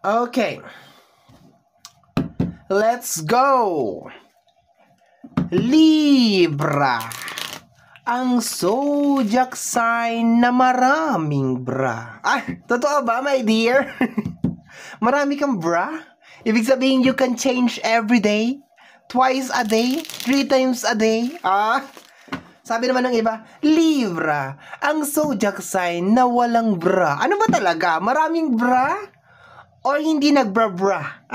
Okay. Let's go. Libra. Ang zodiac sign na maraming bra. Totoo ba, my dear? Marami kang bra? Ibig sabihin, you can change every day? Twice a day? 3 times a day? Sabi naman ng iba, Libra, ang zodiac sign na walang bra. Ano ba talaga? Maraming bra? Or hindi nagbra-bra?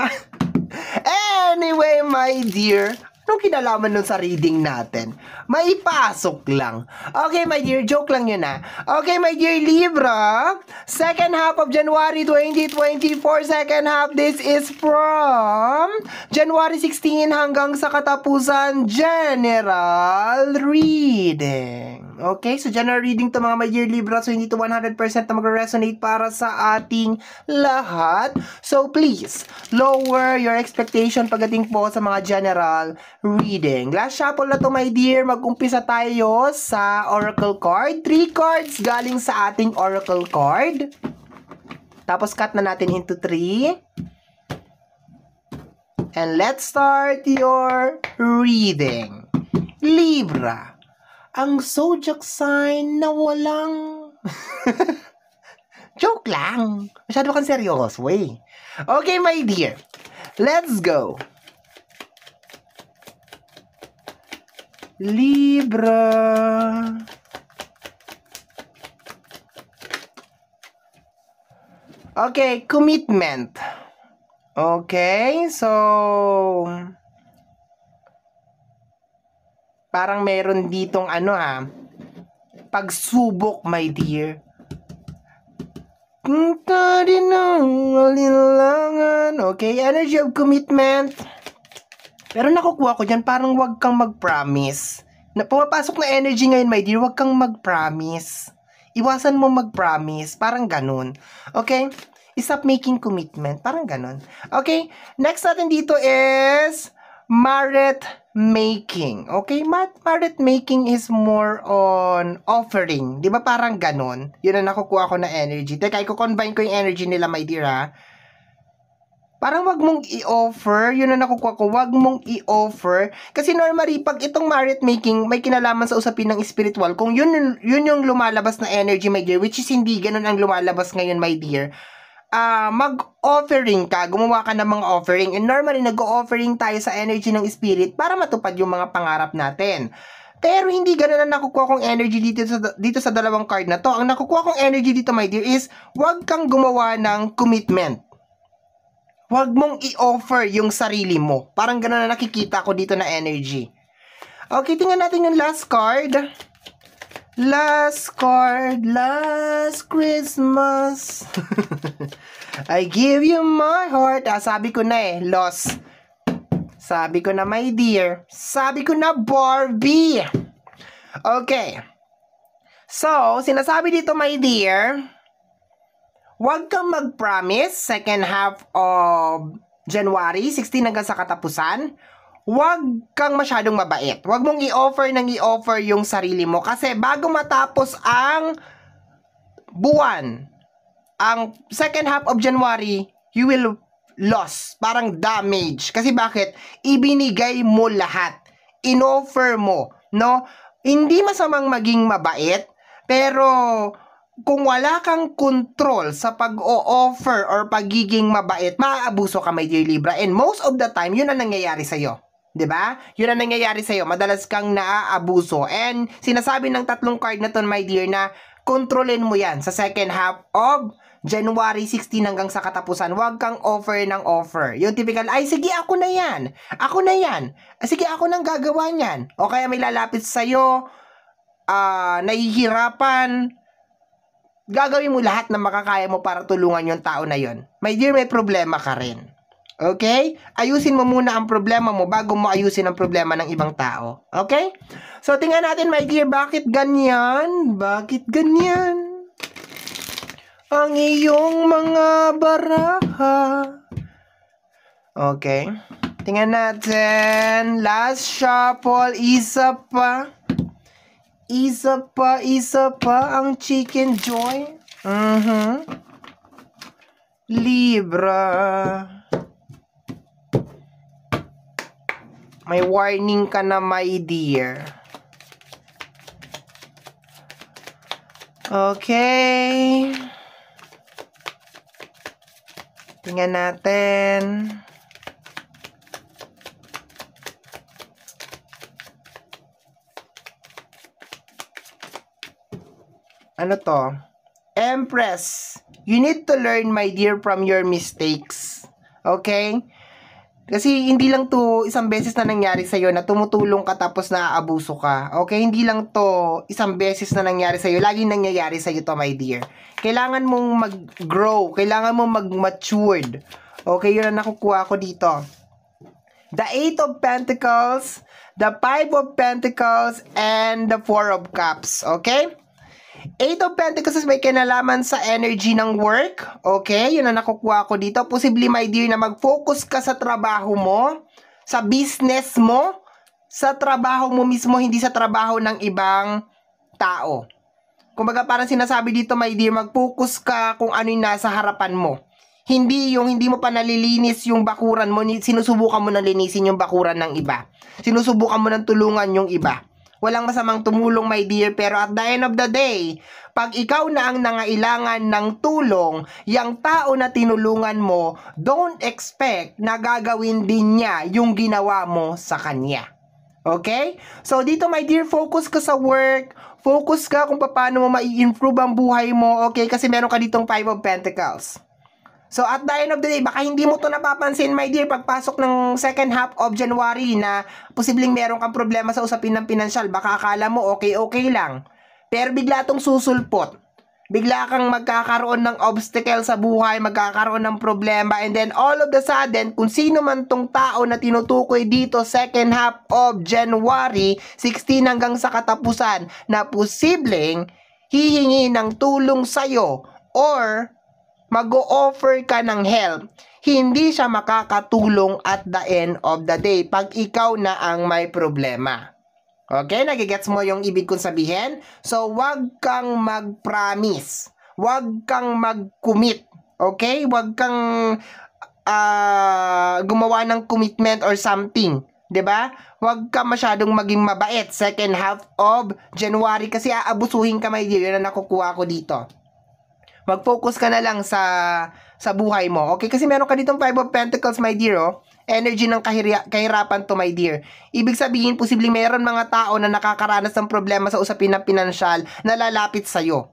Anyway, my dear, anong kinalaman nun sa reading natin? Maipasok lang. Okay, my dear, joke lang yun Okay, my dear Libra, second half of January 2024, second half, this is from January 16 hanggang sa katapusan, general reading. Okay, so general reading to mga my dear Libra, so hindi to 100% na magre-resonate para sa ating lahat. So please, lower your expectation pagdating po sa mga general reading. Last shuffle na to, my dear. Mag-umpisa tayo sa oracle card. 3 cards galing sa ating oracle card. Tapos cut na natin into 3. And let's start your reading. Libra, ang zodiac sign na walang... Joke lang. Masyado kang seryoso, eh. Okay, my dear. Let's go. Libra. Okay, commitment. Okay, so... Parang meron ditong pagsubok, my dear. Okay, energy of commitment. Pero nakukuha ko dyan, parang wag kang mag-promise. Pumapasok na energy ngayon, my dear, wag kang mag-promise. Iwasan mo mag-promise, parang ganun. Okay? Stop making commitment, parang ganun. Okay? Next natin dito is merit making. Okay? Merit making is more on offering. Di ba parang ganun? Yun ang nakukuha ko na energy. Teka, i-combine ko yung energy nila, my dear, ha? Parang wag mong i-offer, yun ang nakukuha ko, wag mong i-offer. Kasi normally, pag itong merit making, may kinalaman sa usapin ng spiritual, kung yun yung lumalabas na energy, my dear, which is hindi ganun ang lumalabas ngayon, my dear, mag-offering ka, gumawa ka ng mga offering, and normally, nag-offering tayo sa energy ng spirit para matupad yung mga pangarap natin. Pero hindi ganun ang nakukuha kong energy dito sa dalawang card na to. Ang nakukuha kong energy dito, my dear, is wag kang gumawa ng commitment. Huwag mong i-offer yung sarili mo. Parang gano'n na nakikita ko dito na energy. Okay, tingnan natin yung last card. Last card, last Christmas. I give you my heart. Sabi ko na loss. Sabi ko na, my dear. Sabi ko na, Barbie. Okay. So, sinasabi dito, my dear, huwag kang mag-promise second half of January 16 hanggang sa katapusan. Huwag kang masyadong mabait. Huwag mong i-offer yung sarili mo. Kasi bago matapos ang buwan, ang second half of January, you will lose. Parang damage. Kasi bakit? Ibinigay mo lahat. In-offer mo. No? Hindi masamang maging mabait, pero kung wala kang control sa pag-o-offer or pagiging mabait, maaabuso ka, my dear Libra. And most of the time, yun ang nangyayari sa'yo. 'Di ba? Yun ang nangyayari sa'yo. Madalas kang naaabuso. And sinasabi ng tatlong card na to, my dear, na kontrolin mo yan sa second half of January 16 hanggang sa katapusan. Huwag kang offer ng offer. Yung typical, ay sige, ako na yan. Ako na yan. Sige, ako nang gagawa niyan. O kaya may lalapit sa'yo, nahihirapan, gagawin mo lahat na makakaya mo para tulungan yung tao na yon. My dear, may problema ka rin. Okay? Ayusin mo muna ang problema mo bago mo ayusin ang problema ng ibang tao. Okay? So, tingnan natin, my dear, bakit ganyan? Bakit ganyan? Ang iyong mga baraha. Okay? Tingnan natin. Last shuffle, isa pa. Isa pa ang Chicken Joy. Libra. May warning ka na, my dear. Okay. Tingnan natin. Ano to? Empress, you need to learn, my dear, from your mistakes. Okay? Kasi hindi lang to isang beses na nangyari sa'yo na tumutulong ka tapos naaabuso ka. Okay? Hindi lang to isang beses na nangyari sa'yo. Laging nangyayari sa'yo to, my dear. Kailangan mong mag-grow. Kailangan mong mag-matured. Okay? Yun ang nakukuha ko dito. The 8 of Pentacles, the 5 of Pentacles, and the 4 of Cups. Okay? 8 of Pentacles may kinalaman sa energy ng work. Okay? Yun ang nakukuha ko dito. Possibly, my dear, na mag-focus ka sa trabaho mo, sa business mo, sa trabaho mo mismo, hindi sa trabaho ng ibang tao. Kumbaga, parang sinasabi dito, my dear, mag-focus ka kung ano yung nasa harapan mo. Hindi yung hindi mo pa nalilinis yung bakuran mo, sinusubukan mo na linisin yung bakuran ng iba. Sinusubukan mo ng tulungan yung iba. Walang masamang tumulong, my dear, pero at the end of the day, pag ikaw na ang nangailangan ng tulong, yung tao na tinulungan mo, don't expect na gagawin din niya yung ginawa mo sa kanya. Okay? So, dito, my dear, focus ka sa work, focus ka kung paano mo mai-improve ang buhay mo, okay? Kasi meron ka ditong 5 of Pentacles. So, at the end of the day, baka hindi mo to napapansin, my dear, pagpasok ng second half of January na posibleng meron kang problema sa usapin ng pinansyal. Baka akala mo okay lang. Pero bigla tong susulpot. Bigla kang magkakaroon ng obstacle sa buhay, magkakaroon ng problema, and then all of the sudden, kung sino man tong tao na tinutukoy dito second half of January 16 hanggang sa katapusan na posibleng hihingi ng tulong sa'yo or mag-o-offer ka ng help, hindi siya makakatulong at the end of the day pag ikaw na ang may problema. Okay? Nagigets mo yung ibig kong sabihin? So, wag kang mag-promise. Wag kang mag-commit. Okay? Wag kang gumawa ng commitment or something. 'Di ba? Wag ka masyadong maging mabait second half of January kasi aabusuhin ka, my dear. Yun ang nakukuha ko dito. Mag-focus ka na lang sa buhay mo. Okay? Kasi meron ka ditong 5 of Pentacles, my dear, oh. Energy ng kahirapan to, my dear. Ibig sabihin, posibleng meron mga tao na nakakaranas ng problema sa usapin ng pinansyal na lalapit sa'yo.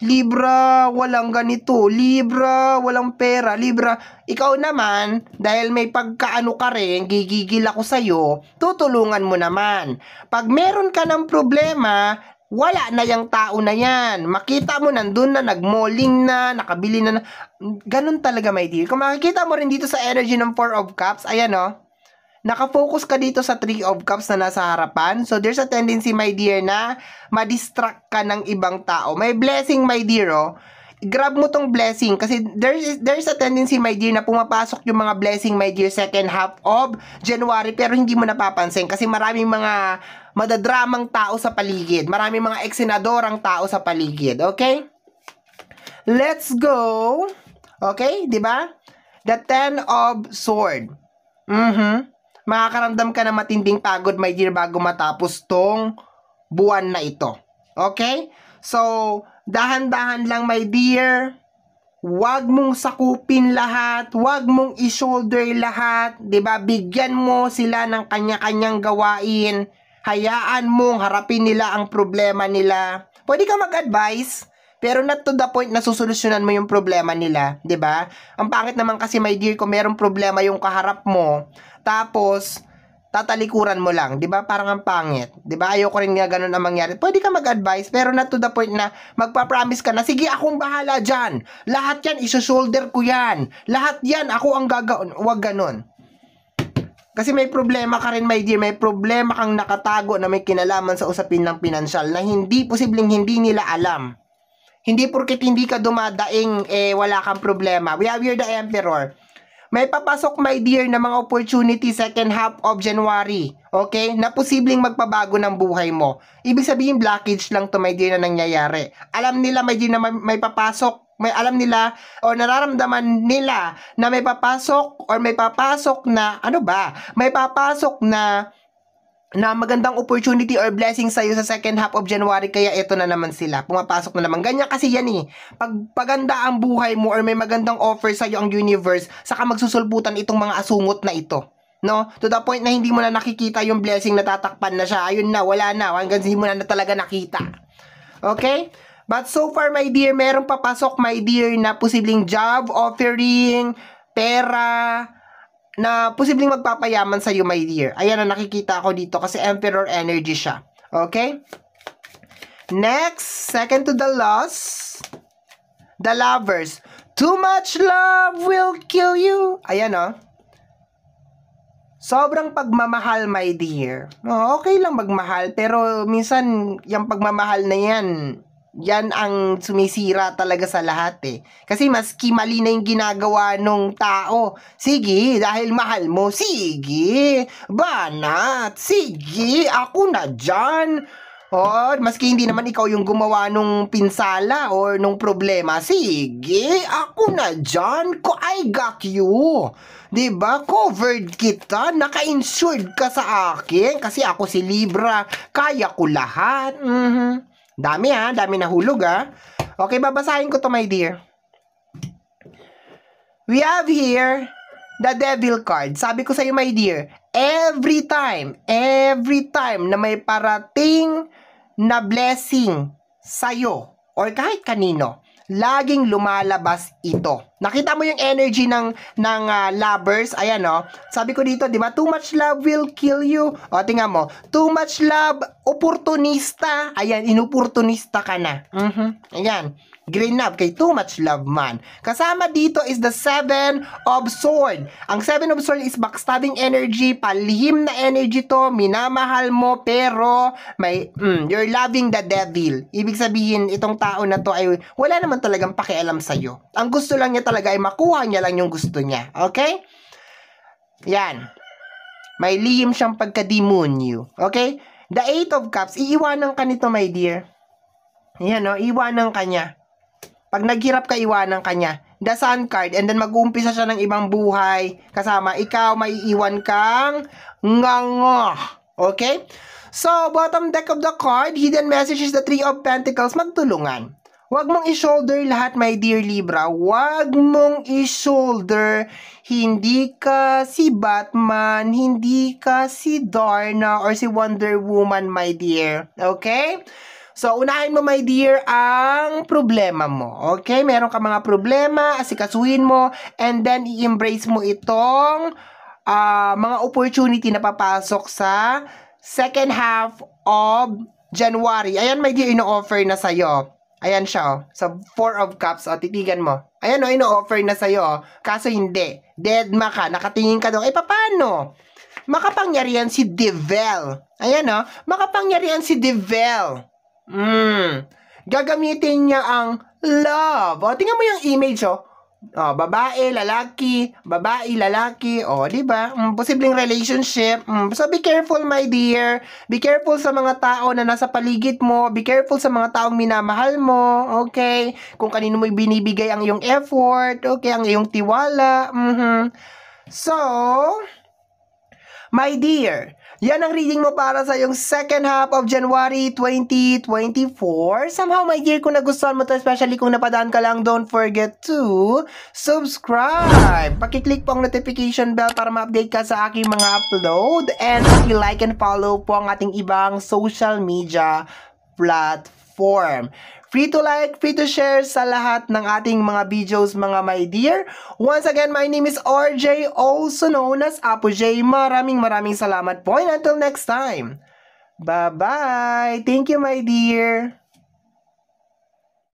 Libra, walang ganito. Libra, walang pera. Libra, ikaw naman, dahil may pagkaano ka rin, gigigil ako sa'yo, tutulungan mo naman. Pag meron ka ng problema, wala na yung tao na yan. Makita mo nandun na, nagmalling na, nakabili na. Ganun talaga, my dear. Kung makikita mo rin dito sa energy ng 4 of Cups, ayan o, nakafocus ka dito sa 3 of Cups na nasa harapan. So, there's a tendency, my dear, na ma-distract ka ng ibang tao. May blessing, my dear, oh. Grab mo tong blessing kasi there's a tendency, my dear, na pumapasok yung mga blessing, my dear, second half of January pero hindi mo napapansin kasi maraming mga madadramang tao sa paligid. Maraming mga eksenadorang tao sa paligid. Okay? Let's go. Okay? Diba? The 10 of Sword. Makakaramdam ka ng matinding pagod, my dear, bago matapos tong buwan na ito. Okay? So, dahan-dahan lang, my dear. Huwag mong sakupin lahat. Huwag mong i-shoulder lahat. 'Di ba? Bigyan mo sila ng kanya-kanyang gawain. Hayaan mong harapin nila ang problema nila. Pwede ka mag-advise, pero not to the point na susolusyonan mo yung problema nila. 'Di ba? Ang pangit naman kasi, my dear, kung merong problema yung kaharap mo, tapos tatalikuran mo lang, 'di ba? Parang ang pangit. 'Di ba? Ayoko rin nga ganun ang mangyari. Pwede ka mag-advise, pero not to the point na magpa-promise ka na, sige, akong bahala diyan. Lahat 'yan iso-shoulder ko 'yan. Lahat 'yan ako ang gagawin. Huwag ganun. Kasi may problema ka rin, my dear. May problema kang nakatago na may kinalaman sa usapin ng pinansyal na hindi posibleng hindi nila alam. Hindi porket hindi ka dumadaing wala kang problema. We are the Emperor. May papasok, my dear, na mga opportunity second half of January. Okay? Na posibleng magpabago ng buhay mo. Ibig sabihin, blockage lang to, my dear, na nangyayari. Alam nila, my dear, na may papasok may alam nila o nararamdaman nila na may papasok or may papasok na, may papasok na magandang opportunity or blessing sa'yo sa second half of January, kaya ito na naman sila, pumapasok na naman. Ganyan kasi yan eh. Pag paganda ang buhay mo or may magandang offer sa'yo ang universe, saka magsusulputan itong mga asungot na ito. No? To the point na hindi mo na nakikita yung blessing, natatakpan na siya. Ayun na, wala na. Hanggang hindi mo na talaga nakita. Okay? But so far, my dear, merong papasok, my dear, na posibleng job, offering, pera, na posibleng magpapayaman sa iyo, my dear. Ayan na nakikita ko dito kasi Emperor energy siya. Okay? Next, second to the loss, the lovers. Too much love will kill you. Ayan o. Sobrang pagmamahal, my dear. Okay lang magmahal, pero minsan yung pagmamahal na yan ang sumisira talaga sa lahat eh. Kasi maski mali na yung ginagawa nung tao, sige, dahil mahal mo, sige, banat, sige, ako na dyan. O, maski hindi naman ikaw yung gumawa nung pinsala or nung problema, sige, ako na dyan, I got you. Diba? Covered kita, naka-insured ka sa akin, kasi ako si Libra, kaya ko lahat. Dami dami nahulog Okay, babasahin ko to, my dear. We have here the Devil card. Sabi ko sa iyo, my dear, every time na may parating na blessing sa'yo or kahit kanino, laging lumalabas ito. Nakita mo yung energy ng lovers? Ayan Sabi ko dito, di ba? Too much love will kill you. O, tingnan mo. Too much love, oportunista. Ayan, inuportunista ka na. Ayan. Green up kay too much love man. Kasama dito is the 7 of Sword. Ang 7 of Sword is backstabbing energy, palihim na energy to, minamahal mo pero may you're loving the devil. Ibig sabihin itong tao na to ay wala naman talagang pakialam sa'yo. Ang gusto lang niya talaga ay makuha niya lang yung gusto niya. Okay? Yan. May lihim siyang pagka-demonyo. Okay? The 8 of Cups, iiwanan ka nito, my dear. Yan iwanan ka niya. Pag naghirap ka, iwanan ka niya. The Sun card, and then mag-uumpisa siya ng ibang buhay. Kasama, ikaw, maiiwan kang nganga. Okay? So, bottom deck of the card, hidden message is the 3 of Pentacles, magtulungan. Huwag mong i-shoulder lahat, my dear Libra. Huwag mong i-shoulder. Hindi ka si Batman, hindi ka si Darna or si Wonder Woman, my dear. Okay? So, unahin mo, my dear, ang problema mo. Okay? Meron ka mga problema, asikasuhin mo, and then i-embrace mo itong mga opportunity na papasok sa second half of January. Ayan, my dear, ino-offer na sa'yo. Ayan siya, Sa 4 of Cups, titigan mo. Ayan, ino-offer na sa'yo. Kaso hindi. Deadma ka. Nakatingin ka doon. Paano? Makapangyarihan si Devil. Ayan, makapangyarihan si Devil. Gagamitin niya ang love. Tingnan mo yung image, babae, lalaki, diba? Posibleng relationship. So, be careful, my dear. Be careful sa mga tao na nasa paligid mo. Be careful sa mga taong minamahal mo. Okay? Kung kanino mo binibigay ang iyong effort. Okay? Ang iyong tiwala. So, my dear, yan ang reading mo para sa yung second half of January 2024. Somehow, my dear, kung nagustuhan mo to, especially kung napadaan ka lang, don't forget to subscribe. Pakiclick po ang notification bell para ma-update ka sa aking mga upload. And like and follow po ang ating ibang social media platform. Free to like, free to share sa lahat ng ating mga videos, mga my dear. Once again, my name is RJ, also known as Apo J. Maraming salamat po. And until next time, bye-bye. Thank you, my dear.